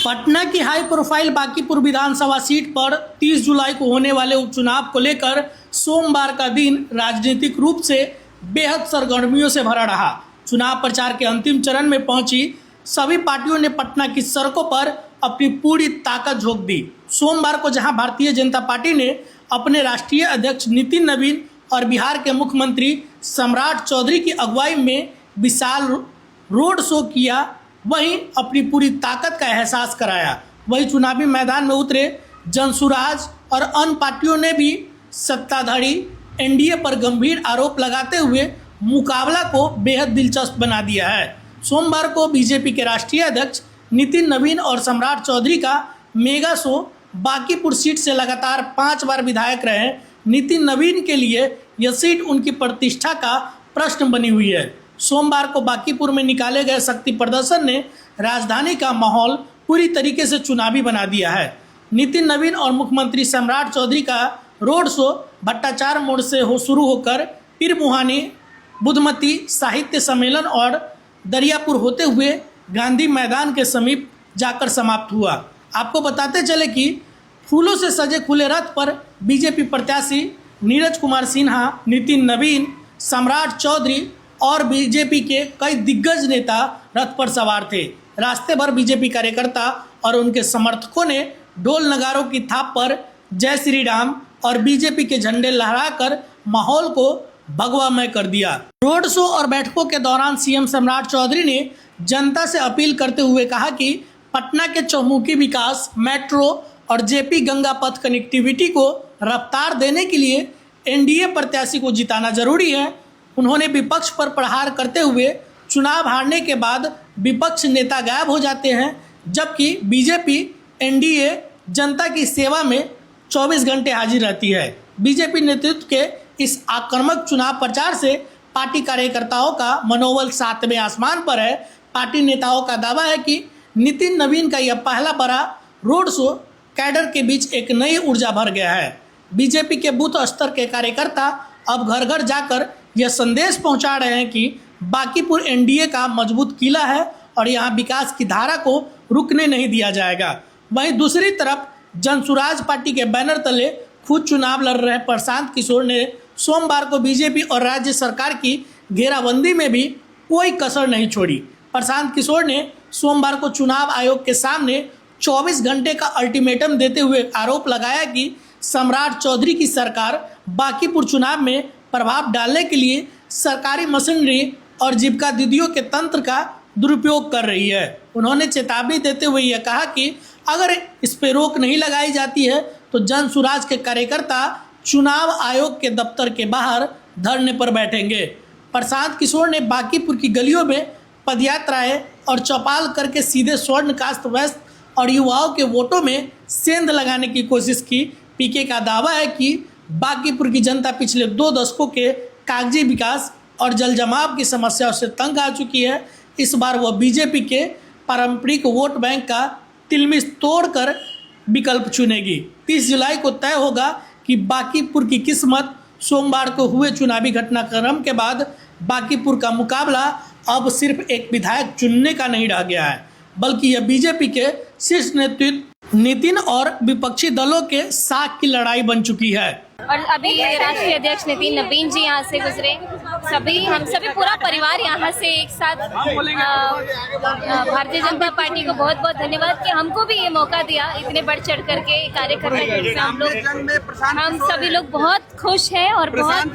पटना की high profile Bankipur विधानसभा seat पर 30 जुलाई को होने वाले उपचुनाव को लेकर सोमवार का दिन राजनीतिक रूप से बेहद सरगर्मियों से भरा रहा। चुनाव प्रचार के अंतिम चरण में पहुंची सभी पार्टियों ने पटना की सड़कों पर अपनी पूरी ताकत झोंक दी। सोमवार को जहां भारतीय जनता पार्टी ने अपने राष्ट्रीय अध्यक्ष नितिन नवीन और बिहार के मुख्यमंत्री सम्राट चौधरी की अगुवाई में विशाल रोड शो किया, वहीं अपनी पूरी ताकत का एहसास कराया। वहीं चुनावी मैदान में उतरे जनसुराज और अन्य पार्टियों ने भी सत्ताधारी एनडीए पर गंभीर आरोप लगाते हुए मुकाबला को बेहद दिलचस्प बना दिया है। सोमवार को बीजेपी के राष्ट्रीय अध्यक्ष नितिन नवीन और सम्राट चौधरी का मेगा शो बांकीपुर सीट से लगातार 5 बार विधायक रहे नितिन नवीन के लिए यह सीट उनकी प्रतिष्ठा का प्रश्न बनी हुई है। सोमवार को बांकीपुर में निकाले गए शक्ति प्रदर्शन ने राजधानी का माहौल पूरी तरीके से चुनावी बना दिया है। नितिन नवीन और मुख्यमंत्री सम्राट चौधरी का रोड शो भट्टाचार्य मोड़ से शुरू होकर पीर मुहानी, बुधमती साहित्य सम्मेलन और दरियापुर होते हुए गांधी मैदान के समीप जाकर समाप्त हुआ। आपको बताते चले कि फूलों से सजे खुले रथ पर बीजेपी प्रत्याशी नीरज कुमार सिन्हा, नितिन नवीन, सम्राट चौधरी और बीजेपी के कई दिग्गज नेता रथ पर सवार थे। रास्ते भर बीजेपी कार्यकर्ता और उनके समर्थकों ने ढोल नगारों की थाप पर जय श्री राम और बीजेपी के झंडे लहराकर माहौल को भगवामय कर दिया। रोड शो और बैठकों के दौरान सीएम सम्राट चौधरी ने जनता से अपील करते हुए कहा कि पटना के चौमुखी विकास, मेट्रो और जेपी गंगा पथ कनेक्टिविटी को रफ्तार देने के लिए एनडीए प्रत्याशी को जिताना जरूरी है। उन्होंने विपक्ष पर प्रहार करते हुए चुनाव हारने के बाद विपक्ष नेता गायब हो जाते हैं, जबकि बीजेपी एनडीए जनता की सेवा में 24 घंटे हाजिर रहती है। बीजेपी नेतृत्व के इस आक्रामक चुनाव प्रचार से पार्टी कार्यकर्ताओं का मनोबल 7वें आसमान पर है। पार्टी नेताओं का दावा है कि नितिन नवीन का यह पहला बड़ा रोड शो कैडर के बीच एक नई ऊर्जा भर गया है। बीजेपी के बूथ स्तर के कार्यकर्ता अब घर घर जाकर यह संदेश पहुंचा रहे हैं कि बांकीपुर एनडीए का मजबूत किला है और यहां विकास की धारा को रुकने नहीं दिया जाएगा। वहीं दूसरी तरफ जनसुराज पार्टी के बैनर तले खुद चुनाव लड़ रहे प्रशांत किशोर ने सोमवार को बीजेपी और राज्य सरकार की घेराबंदी में भी कोई कसर नहीं छोड़ी। प्रशांत किशोर ने सोमवार को चुनाव आयोग के सामने 24 घंटे का अल्टीमेटम देते हुए आरोप लगाया कि सम्राट चौधरी की सरकार बांकीपुर चुनाव में प्रभाव डालने के लिए सरकारी मशीनरी और जीविका दीदियों के तंत्र का दुरुपयोग कर रही है। उन्होंने चेतावनी देते हुए यह कहा कि अगर इस पर रोक नहीं लगाई जाती है तो जनसुराज के कार्यकर्ता चुनाव आयोग के दफ्तर के बाहर धरने पर बैठेंगे। प्रशांत किशोर ने बांकीपुर की गलियों में पदयात्राएं और चौपाल करके सीधे स्वर्ण कास्ट वेस्ट और युवाओं के वोटों में सेंध लगाने की कोशिश की। पीके का दावा है कि बांकीपुर की जनता पिछले 2 दशकों के कागजी विकास और जल जमाव की समस्याओं से तंग आ चुकी है। इस बार वह बीजेपी के पारंपरिक वोट बैंक का तिलमिस तोड़कर विकल्प चुनेगी। 30 जुलाई को तय होगा कि बांकीपुर की किस्मत। सोमवार को हुए चुनावी घटनाक्रम के बाद बांकीपुर का मुकाबला अब सिर्फ एक विधायक चुनने का नहीं रह गया है, बल्कि यह बीजेपी के शीर्ष नेतृत्व नितिन और विपक्षी दलों के साख की लड़ाई बन चुकी है। और अभी राष्ट्रीय अध्यक्ष नितिन नवीन जी यहाँ से गुजरे, हम सभी पूरा परिवार यहाँ से एक साथ भारतीय जनता पार्टी को बहुत बहुत धन्यवाद कि हमको भी ये मौका दिया इतने बढ़ चढ़ करके कार्य करने के। हम सभी लोग बहुत खुश हैं और बहुत